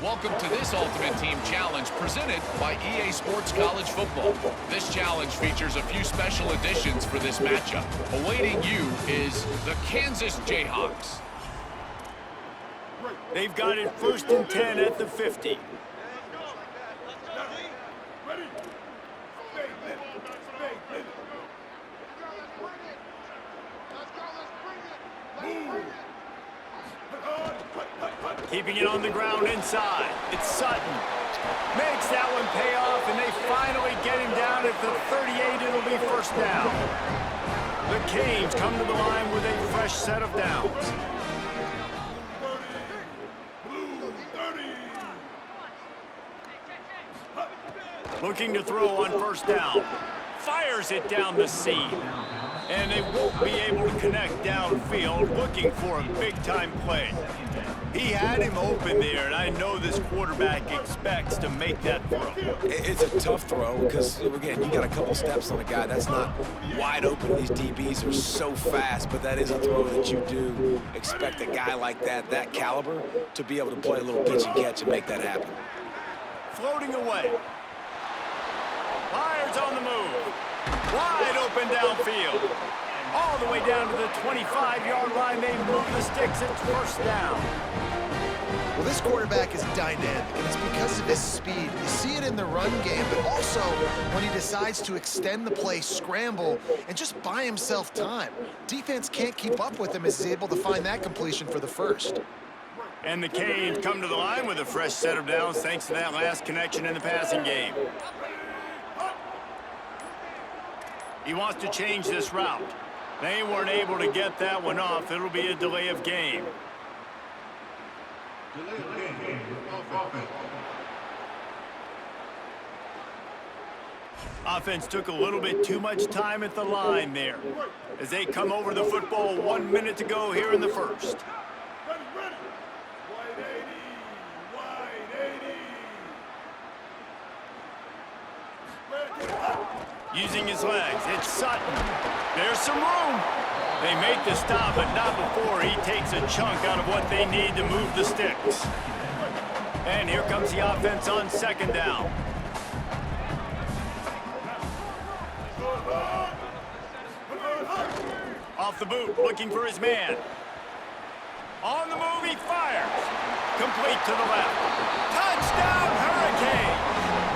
Welcome to this Ultimate Team Challenge presented by EA Sports College Football. This challenge features a few special additions for this matchup. Awaiting you is the Kansas Jayhawks. They've got it 1st and 10 at the 50. Keeping it on the ground inside. It's Sutton. Makes that one pay off, and they finally get him down at the 38. It'll be 1st down. The Canes come to the line with a fresh set of downs. Looking to throw on 1st down. Fires it down the seam. And they won't be able to connect downfield, looking for a big-time play. He had him open there, and I know this quarterback expects to make that throw. It's a tough throw because, again, you got a couple steps on a guy. That's not wide open. These DBs are so fast, but that is a throw that you do expect a guy like that caliber, to be able to play a little pitch and catch and make that happen. Floating away. Myers on the move. Wide open downfield. All the way down to the 25-yard line. They move the sticks. It's 1st down. Well, this quarterback is dynamic, and it's because of his speed. You see it in the run game, but also when he decides to extend the play, scramble, and just buy himself time. Defense can't keep up with him as he's able to find that completion for the 1st. And the Canes come to the line with a fresh set of downs thanks to that last connection in the passing game. He wants to change this route. They weren't able to get that one off. It'll be a delay of game. Offense took a little bit too much time at the line there as they come over the football. 1 minute to go here in the 1st. Using his legs, it's Sutton. There's some room. They make the stop, but not before he takes a chunk out of what they need to move the sticks. And here comes the offense on 2nd down. Off the boot, looking for his man. On the move, he fires. Complete to the left. Touchdown, Hurricane!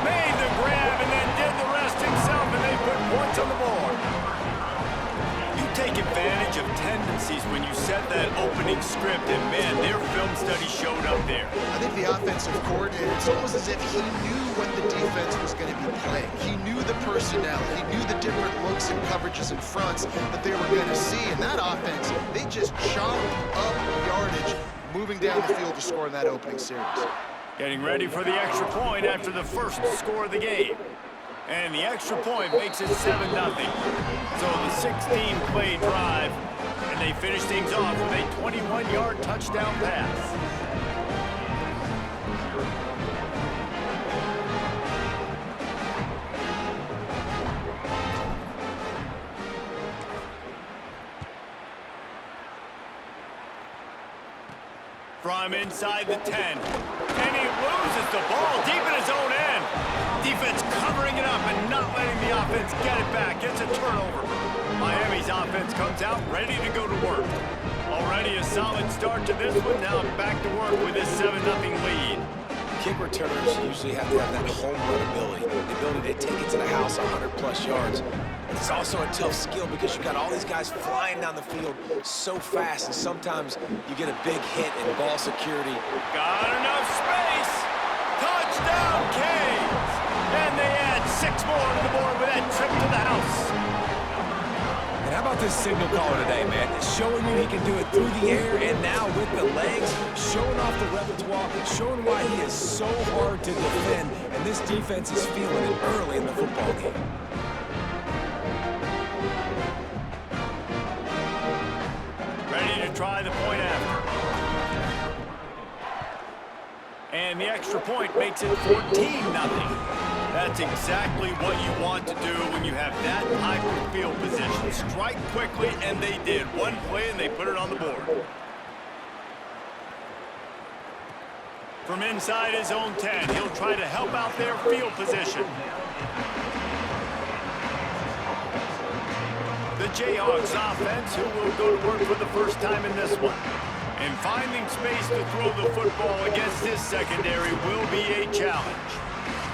Made the grab and then did the rest himself, and they put points on the board. You take advantage of tendencies when you set that opening script, and man, their film study showed up there. I think the offensive coordinator, it's almost as if he knew what the defense was going to be playing. He knew the personnel. He knew the different looks and coverages and fronts that they were going to see. And that offense, they just chopped up yardage, moving down the field to score in that opening series. Getting ready for the extra point after the 1st score of the game. And the extra point makes it 7-0. So the 16-play drive, and they finish things off with a 21-yard touchdown pass. From inside the 10. And he loses the ball deep in his own end. Defense covering it up and not letting the offense get it back. It's a turnover. Miami's offense comes out ready to go to work. Already a solid start to this one. Now back to work with this 7-0 lead. Kick returners usually have to have that home run ability, the ability to take it to the house 100+ yards. But it's also a tough skill because you've got all these guys flying down the field so fast, and sometimes you get a big hit in ball security. Got enough space. Touchdown, Canes. And they add 6 more to the board with that trip to the house. And how about this signal caller today, man? Showing you he can do it through the air and now with the legs, showing off the repertoire, showing why he is so hard to defend, and this defense is feeling it early in the football game. Ready to try the point after. And the extra point makes it 14-0. That's exactly what you want to do when you have that type of field position. Strike quickly, and they did. One play, and they put it on the board. From inside his own 10, he'll try to help out their field position. The Jayhawks offense, who will go to work for the first time in this one. And finding space to throw the football against this secondary will be a challenge.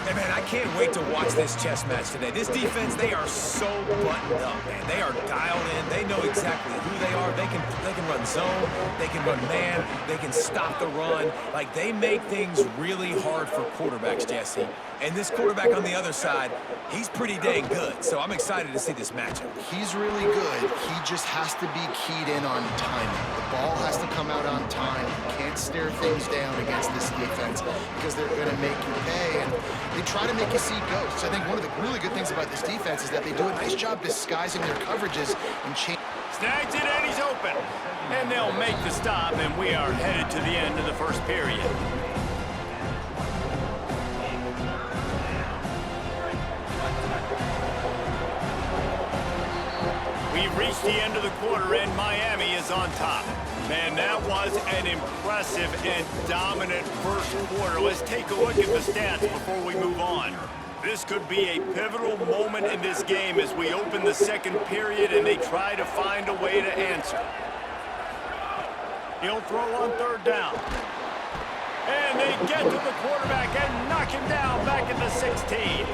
Hey, man, I can't wait to watch this chess match today. This defense, they are so buttoned up, man. They are dialed in. They know exactly who they are. They can run zone. They can run man. They can stop the run. Like, they make things really hard for quarterbacks, Jesse. And this quarterback on the other side, he's pretty dang good. So I'm excited to see this matchup. He's really good. He just has to be keyed in on timing. The ball has to come out on time. You can't stare things down against this defense because they're going to make you pay. And they try to make you see ghosts. I think one of the really good things about this defense is that they do a nice job disguising their coverages and change. Snags it and he's open. And they'll make the stop, and we are headed to the end of the first period. We've reached the end of the quarter, and Miami is on top. Man, that was an impressive and dominant first quarter. Let's take a look at the stats before we move on. This could be a pivotal moment in this game as we open the second period and they try to find a way to answer. He'll throw on third down. And they get to the quarterback and knock him down back at the 16.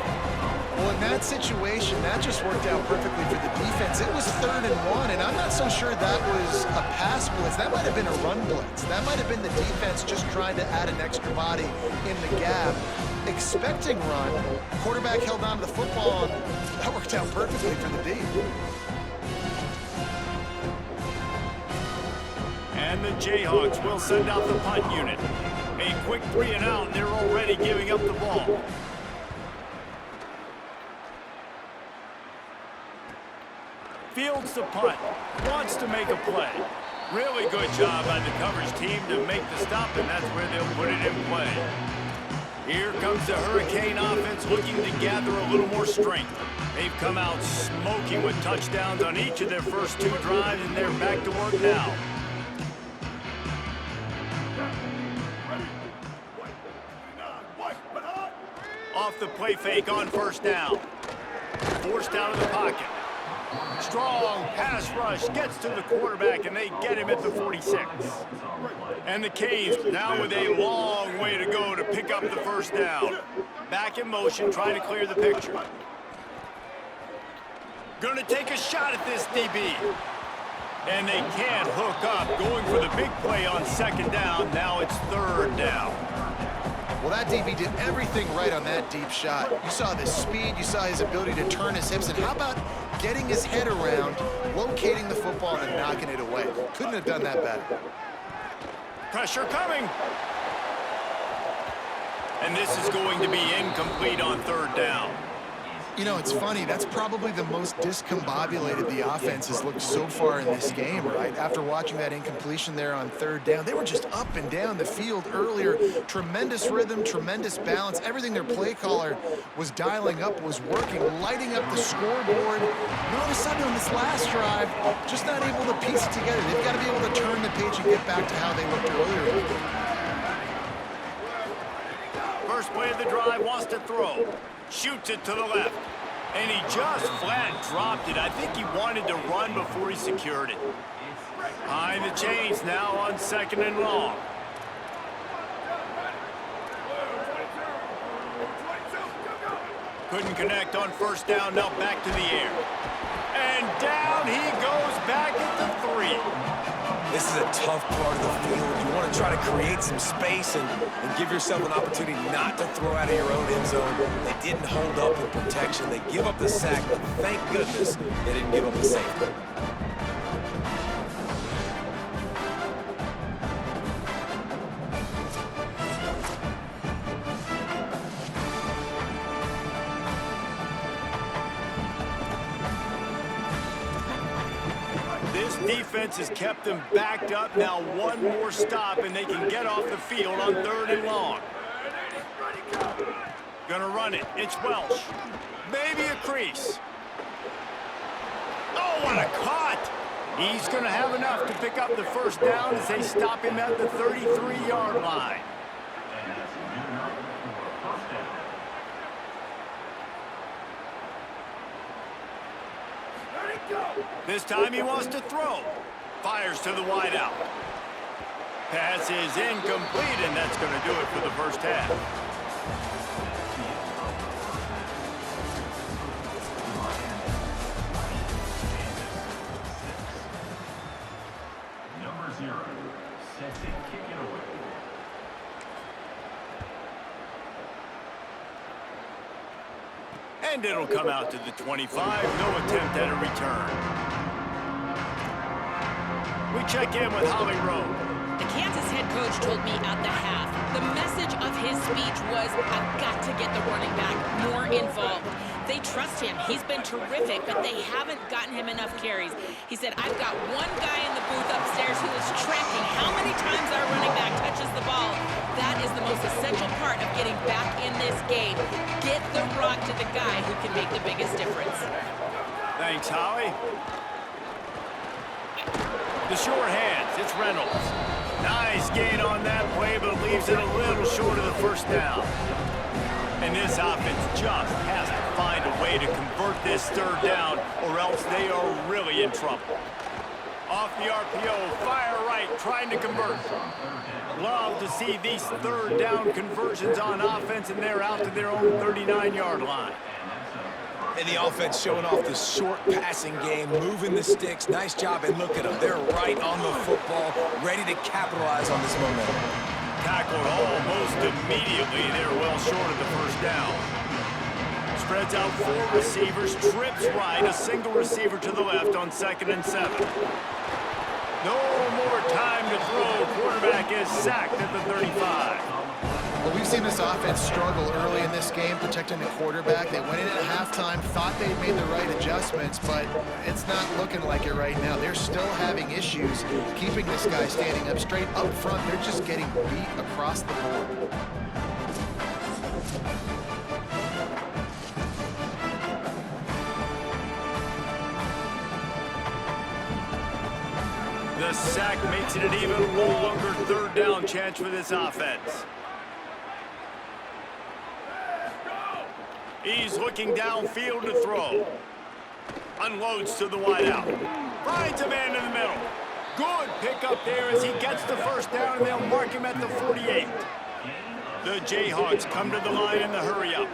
Well, in that situation, that just worked out perfectly for the defense. It was 3rd and 1, and I'm not so sure that was a pass blitz. That might have been a run blitz. That might have been the defense just trying to add an extra body in the gap, expecting run. Quarterback held on to the football, and that worked out perfectly for the D. And the Jayhawks will send out the punt unit. A quick 3 and out, and they're already giving up the ball. Fields the punt, wants to make a play. Really good job by the coverage team to make the stop, and that's where they'll put it in play. Here comes the Hurricane offense looking to gather a little more strength. They've come out smoking with touchdowns on each of their first 2 drives, and they're back to work now. Off the play fake on first down. Forced out of the pocket. Strong pass rush gets to the quarterback, and they get him at the 46. And the Canes now with a long way to go to pick up the first down. Back in motion, trying to clear the picture. Gonna take a shot at this DB. And they can't hook up, going for the big play on second down. Now it's 3rd down. Well, that DB did everything right on that deep shot. You saw the speed, you saw his ability to turn his hips, and how about getting his head around, locating the football, and knocking it away? Couldn't have done that better. Pressure coming. And this is going to be incomplete on 3rd down. You know, it's funny, that's probably the most discombobulated the offense has looked so far in this game, right? After watching that incompletion there on 3rd down, they were just up and down the field earlier. Tremendous rhythm, tremendous balance. Everything their play caller was dialing up was working, lighting up the scoreboard. And all of a sudden on this last drive, just not able to piece it together. They've got to be able to turn the page and get back to how they looked earlier in the game. First play of the drive, wants to throw. Shoots it to the left. And he just flat dropped it. I think he wanted to run before he secured it. Behind the chains now on 2nd and long. Couldn't connect on first down, now back to the air. And down he goes back at the 3. This is a tough part of the field. You want to try to create some space and give yourself an opportunity not to throw out of your own end zone. They didn't hold up in protection. They give up the sack, but thank goodness they didn't give up the safety. Defense has kept them backed up. Now one more stop and they can get off the field on 3rd and long. Gonna run it. It's Welsh. Maybe a crease. Oh, what a cut! He's gonna have enough to pick up the first down as they stop him at the 33-yard line. This time he wants to throw. Fires to the wideout. Pass is incomplete, and that's going to do it for the first half. Number 0, sets it, kick it away. And it'll come out to the 25. No attempt at a return. We check in with Holly Rowe. The Kansas head coach told me at the half, the message of his speech was, I've got to get the running back more involved. They trust him. He's been terrific, but they haven't gotten him enough carries. He said, I've got one guy in the booth upstairs who is tracking how many times our running back touches the ball. That is the most essential part of getting back in this game. Get the rock to the guy who can make the biggest difference. Thanks, Holly. The short hands, it's Reynolds. Nice gain on that play, but leaves it a little short of the first down. And this offense just has to find a way to convert this third down, or else they are really in trouble. Off the RPO, fire right, trying to convert. Love to see these third down conversions on offense, and they're out to their own 39-yard line. And the offense showing off the short passing game, moving the sticks. Nice job, and look at them. They're right on the football, ready to capitalize on this momentum. Tackled almost immediately. They're well short of the first down. Spreads out 4 receivers, trips right, a single receiver to the left on 2nd and 7. No more time to throw. Quarterback is sacked at the 35. Well, we've seen this offense struggle early in this game protecting the quarterback. They went in at halftime, thought they'd made the right adjustments, but it's not looking like it right now. They're still having issues keeping this guy standing up straight up front. They're just getting beat across the board. The sack makes it an even longer third down chance for this offense. He's looking downfield to throw. Unloads to the wideout. Finds a man in the middle. Good pickup there as he gets the first down, and they'll mark him at the 48. The Jayhawks come to the line in the hurry-up.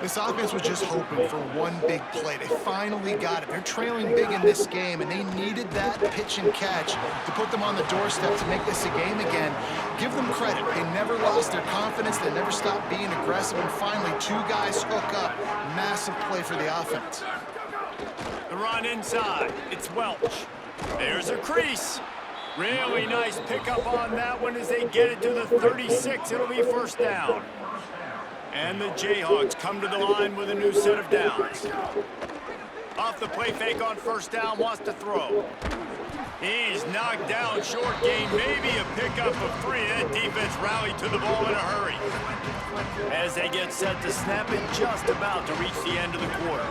This offense was just hoping for one big play. They finally got it. They're trailing big in this game, and they needed that pitch and catch to put them on the doorstep to make this a game again. Give them credit. They never lost their confidence. They never stopped being aggressive, and finally 2 guys hook up. Massive play for the offense. The run inside. It's Welch. There's a crease. Really nice pickup on that one as they get it to the 36. It'll be first down. And the Jayhawks come to the line with a new set of downs. Off the play fake on first down, wants to throw. He's knocked down, short gain, maybe a pickup of 3. That defense rallied to the ball in a hurry. As they get set to snap it, just about to reach the end of the quarter.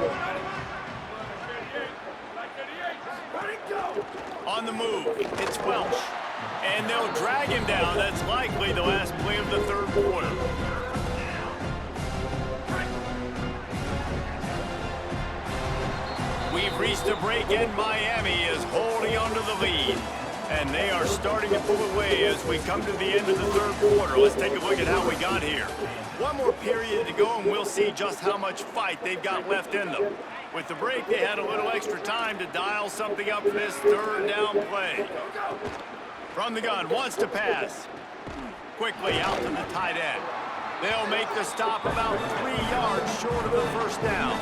On the move, it's Welch. And they'll drag him down. That's likely the last play of the third quarter. We've reached a break, and Miami is holding on to the lead. And they are starting to pull away as we come to the end of the third quarter. Let's take a look at how we got here. One more period to go, and we'll see just how much fight they've got left in them. With the break, they had a little extra time to dial something up for this third down play. From the gun, wants to pass. Quickly out to the tight end. They'll make the stop about 3 yards short of the first down.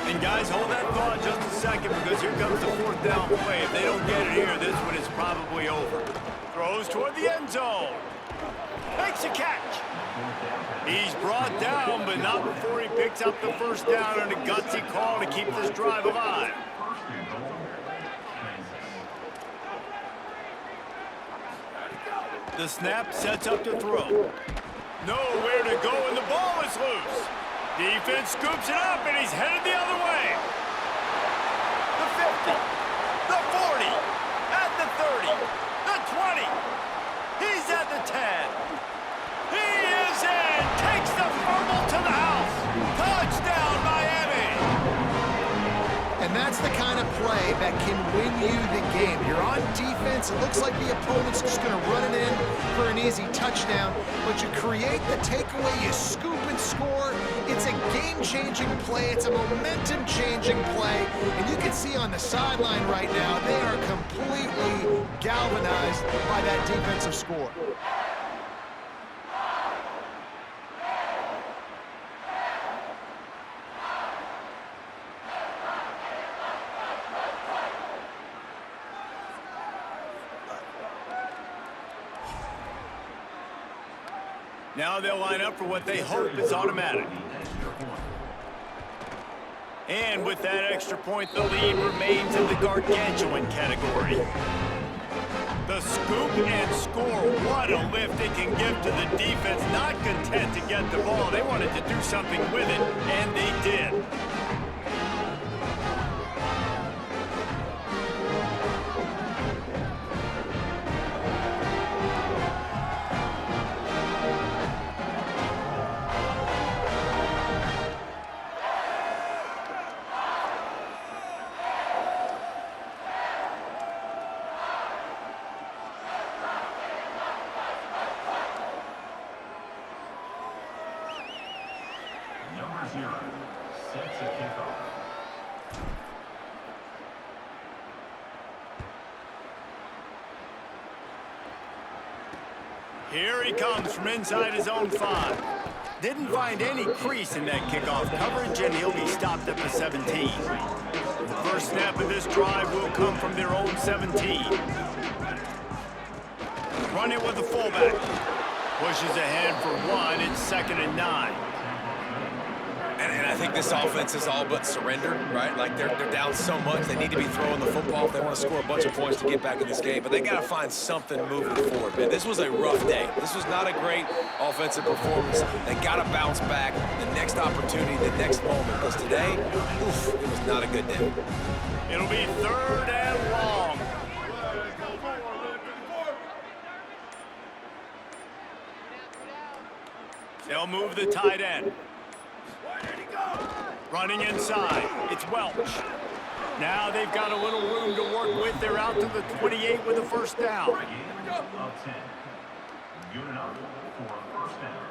And guys, hold that thought just a second, because here comes the 4th down play. If they don't get it here, this one is probably over. Throws toward the end zone. Makes a catch. He's brought down, but not before he picks up the first down, and a gutsy call to keep this drive alive. The snap sets up to throw. Nowhere to go, and the ball is loose. Defense scoops it up, and he's headed the other way. The 50, the 40, at the 30, the 20. He's at the 10. He is in, takes the fumble to the house. Touchdown, Miami. And that's the kind of play you the game. You're on defense. It looks like the opponent's just going to run it in for an easy touchdown, but you create the takeaway, you scoop and score. It's a game-changing play. It's a momentum-changing play, and you can see on the sideline right now, they are completely galvanized by that defensive score. Now they'll line up for what they hope is automatic. And with that extra point, the lead remains in the gargantuan category. The scoop and score, what a lift it can give to the defense. Not content to get the ball, they wanted to do something with it, and they did. Number 0 sets a kickoff. Here he comes from inside his own 5. Didn't find any crease in that kickoff coverage, and he'll be stopped at the 17. The first snap of this drive will come from their own 17. Run it with the fullback. Pushes ahead for 1. It's 2nd and 9. And I think this offense is all but surrendered, right? Like they're down so much, they need to be throwing the football if they want to score a bunch of points to get back in this game. But they got to find something moving forward, man. This was a rough day. This was not a great offensive performance. They got to bounce back. The next opportunity, the next moment. Because today, oof, it was not a good day. It'll be 3rd and long. They'll move the tight end. Running inside, it's Welch. Now they've got a little room to work with. They're out to the 28 with a first down. Of 10. Good enough for a first down.